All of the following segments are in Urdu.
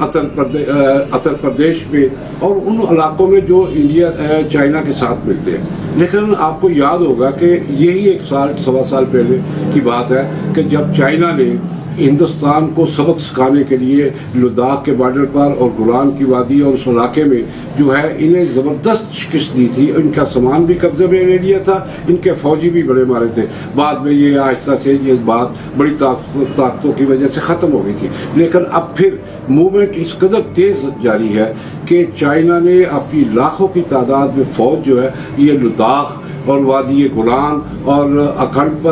اتر پردیش میں اور ان علاقوں میں جو انڈیا چائنا کے ساتھ ملتے ہیں۔ لیکن آپ کو یاد ہوگا کہ یہی 1 سال سوا سال پہلے کی بات ہے کہ جب چائنا نے ہندوستان کو سبق سکھانے کے لیے لداخ کے بارڈر پر اور گولان کی وادی اور اس علاقے میں جو ہے انہیں زبردست شکست دی تھی، ان کا سامان بھی قبضے میں لے لیا تھا، ان کے فوجی بھی بڑے مارے تھے۔ بعد میں یہ آہستہ سے یہ بات بڑی طاقتوں کی وجہ سے ختم ہو گئی تھی، لیکن اب پھر موومنٹ اس قدر تیز جاری ہے کہ چائنا نے اپنی لاکھوں کی تعداد میں فوج جو ہے یہ لداخ اور وادی گولان اور اکھنڈ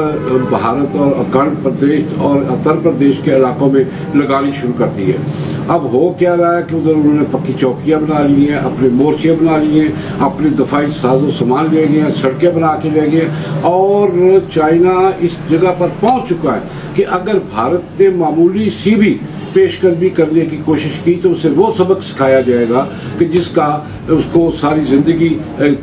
بھارت اور اکھنڈ پردیش اور اتر پردیش کے علاقوں میں لگانی شروع کر دی ہے۔ اب ہو کیا رہا ہے کہ ادھر انہوں نے پکی چوکیاں بنا لی ہیں، اپنے مورچے بنا لیے ہیں، اپنے دفاعی ساز و سامان لے گئے ہیں، سڑکیں بنا کے لے گئے ہیں، اور چائنا اس جگہ پر پہنچ چکا ہے کہ اگر بھارت نے معمولی سی بھی پیش قدمی کرنے کی کوشش کی تو اسے وہ سبق سکھایا جائے گا کہ جس کا اس کو ساری زندگی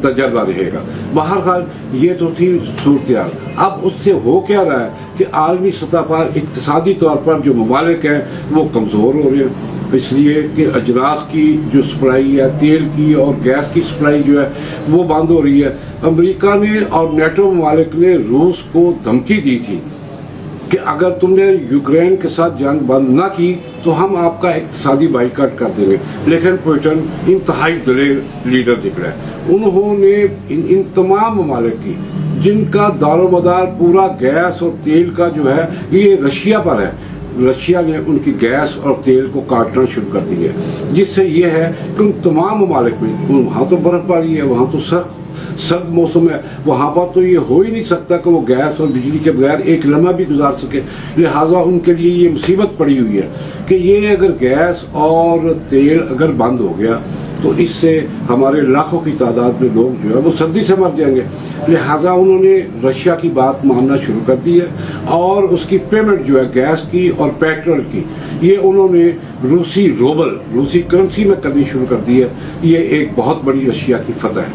تجربہ رہے گا۔ بہرحال یہ تو تھی صورتحال۔ اب اس سے ہو کیا رہا ہے کہ عالمی سطح پر اقتصادی طور پر جو ممالک ہیں وہ کمزور ہو رہے ہیں، اس لیے کہ اجناس کی جو سپلائی ہے، تیل کی اور گیس کی سپلائی جو ہے وہ بند ہو رہی ہے۔ امریکہ نے اور نیٹو ممالک نے روس کو دھمکی دی تھی کہ اگر تم نے یوکرین کے ساتھ جنگ بند نہ کی تو ہم آپ کا اقتصادی بائیکاٹ کر دیں گے، لیکن پوٹن انتہائی دلیر لیڈر دکھ رہا ہے۔ انہوں نے ان تمام ممالک کی جن کا دار و مدار پورا گیس اور تیل کا جو ہے یہ رشیا پر ہے، رشیا نے ان کی گیس اور تیل کو کاٹنا شروع کر دی ہے، جس سے یہ ہے کہ ان تمام ممالک میں وہاں تو برف باری ہے، وہاں تو سرد موسم ہے، وہاں پر تو یہ ہو ہی نہیں سکتا کہ وہ گیس اور بجلی کے بغیر ایک لمحہ بھی گزار سکے، لہٰذا ان کے لیے یہ مصیبت پڑی ہوئی ہے کہ یہ اگر گیس اور تیل اگر بند ہو گیا تو اس سے ہمارے لاکھوں کی تعداد میں لوگ جو ہے وہ سردی سے مر جائیں گے۔ لہٰذا انہوں نے رشیا کی بات ماننا شروع کر دی ہے اور اس کی پیمنٹ جو ہے گیس کی اور پیٹرول کی یہ انہوں نے روسی روبل، روسی کرنسی میں کرنی شروع کر دی ہے۔ یہ ایک بہت بڑی رشیا کی فتح ہے،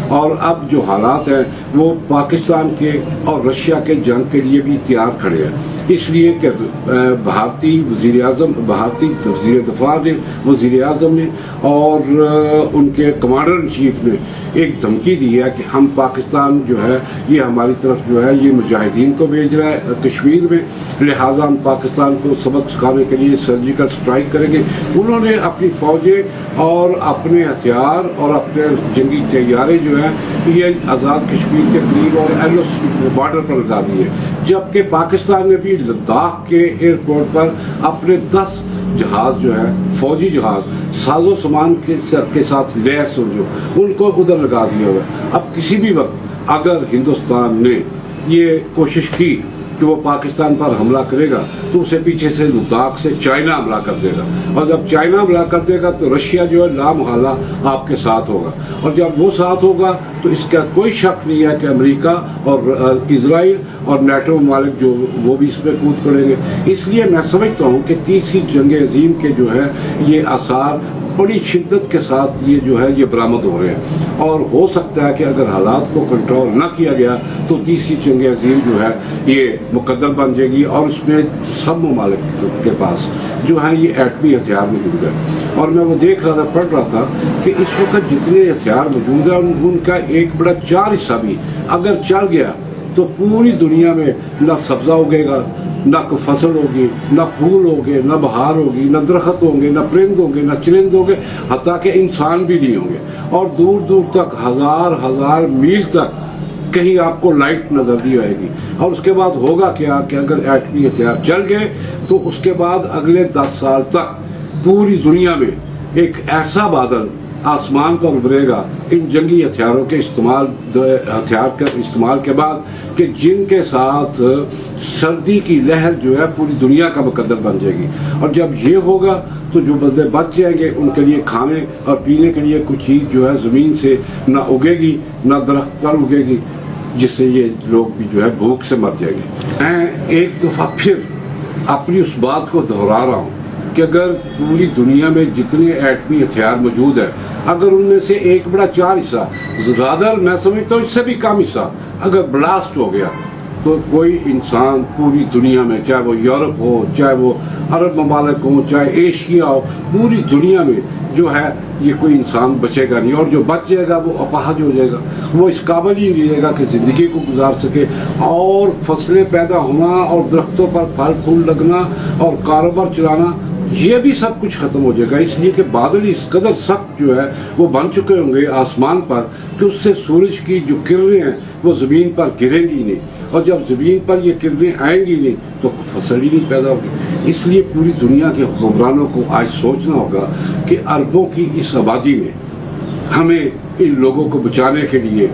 اور اب جو حالات ہیں وہ پاکستان کے اور رشیا کے جنگ کے لیے بھی تیار کھڑے ہیں، اس لیے کہ بھارتی وزیر دفاع نے، وزیر اعظم نے اور ان کے کمانڈر ان چیف نے ایک دھمکی دی ہے کہ ہم پاکستان جو ہے یہ ہماری طرف جو ہے یہ مجاہدین کو بھیج رہا ہے کشمیر میں، لہٰذا ہم پاکستان کو سبق سکھانے کے لیے سرجیکل سٹرائک کریں گے۔ انہوں نے اپنی فوجیں اور اپنے ہتھیار اور اپنے جنگی طیارے جو ہیں یہ آزاد کشمیر کے قریب اور ایل او سی بارڈر پر لگا دیے، جبکہ پاکستان نے بھی لداخ کے ایئرپورٹ پر اپنے 10 جہاز جو ہے فوجی جہاز ساز و سامان کے ساتھ لیس سمجھو ان کو ادھر لگا دیا ہوا۔ اب کسی بھی وقت اگر ہندوستان نے یہ کوشش کی کہ وہ پاکستان پر حملہ کرے گا تو اسے پیچھے سے لداخ سے چائنا حملہ کر دے گا، اور جب چائنا حملہ کر دے گا تو رشیا جو ہے لامحالہ آپ کے ساتھ ہوگا، اور جب وہ ساتھ ہوگا تو اس کا کوئی شک نہیں ہے کہ امریکہ اور اسرائیل اور نیٹو ممالک جو وہ بھی اس میں کود پڑیں گے۔ اس لیے میں سمجھتا ہوں کہ تیسری جنگ عظیم کے جو ہے یہ آثار بڑی شدت کے ساتھ یہ جو ہے یہ برآمد ہو رہے ہیں، اور ہو سکتا ہے کہ اگر حالات کو کنٹرول نہ کیا گیا تو تیسری جنگ عظیم جو ہے یہ مقدر بن جائے گی، اور اس میں سب ممالک کے پاس جو ہے یہ ایٹمی ہتھیار موجود ہے۔ اور میں وہ دیکھ رہا تھا، پڑھ رہا تھا کہ اس وقت جتنے ہتھیار موجود ہیں ان کا 1/4 حصہ بھی اگر چل گیا تو پوری دنیا میں نہ سبزہ اگے گا، نہ کوئی فصل ہوگی، نہ پھول ہوگے، نہ بہار ہوگی، نہ درخت ہوں گے، نہ پرند ہوں گے، نہ چرند ہوں گے، حتیٰ کہ انسان بھی نہیں ہوں گے، اور دور دور تک ہزار میل تک کہیں آپ کو لائٹ نظر نہیں آئے گی۔ اور اس کے بعد ہوگا کیا کہ اگر ایٹمی ہتھیار چل گئے تو اس کے بعد اگلے 10 سال تک پوری دنیا میں ایک ایسا بادل آسمان پر ابھرے گا ان جنگی ہتھیاروں کے استعمال کے بعد کہ جن کے ساتھ سردی کی لہر جو ہے پوری دنیا کا مقدر بن جائے گی، اور جب یہ ہوگا تو جو بندے بچ جائیں گے ان کے لیے کھانے اور پینے کے لیے کچھ چیز جو ہے زمین سے نہ اگے گی، نہ درخت پر اگے گی، جس سے یہ لوگ بھی جو ہے بھوک سے مر جائیں گے۔ میں ایک دفعہ پھر اپنی اس بات کو دہرا رہا ہوں کہ اگر پوری دنیا میں جتنے ایٹمی ہتھیار موجود ہیں اگر ان میں سے 1/4 حصہ، زیادہ میں سمجھتا ہوں اس سے بھی کم حصہ اگر بلاسٹ ہو گیا تو کوئی انسان پوری دنیا میں، چاہے وہ یورپ ہو، چاہے وہ عرب ممالک ہوں، چاہے ایشیا ہو، پوری دنیا میں جو ہے یہ کوئی انسان بچے گا نہیں، اور جو بچ جائے گا وہ اپاہج ہو جائے گا، وہ اس قابل ہی نہیں رہے گا کہ زندگی کو گزار سکے، اور فصلیں پیدا ہونا اور درختوں پر پھل پھول لگنا اور کاروبار چلانا یہ بھی سب کچھ ختم ہو جائے گا، اس لیے کہ بادل اس قدر سخت جو ہے وہ بن چکے ہوں گے آسمان پر کہ اس سے سورج کی جو کرنیں ہیں وہ زمین پر گریں گی نہیں، اور جب زمین پر یہ کرنیں آئیں گی نہیں تو فصل ہی نہیں پیدا ہوگی۔ اس لیے پوری دنیا کے حکمرانوں کو آج سوچنا ہوگا کہ اربوں کی اس آبادی میں ہمیں ان لوگوں کو بچانے کے لیے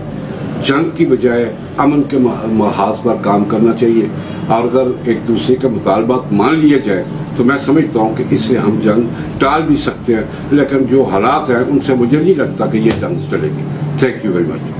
جنگ کی بجائے امن کے محاذ پر کام کرنا چاہیے، اور اگر ایک دوسرے کے مطالبات مان لیے جائے تو میں سمجھتا ہوں کہ اس سے ہم جنگ ٹال بھی سکتے ہیں، لیکن جو حالات ہیں ان سے مجھے نہیں لگتا کہ یہ جنگ چلے گی۔ Thank you very much.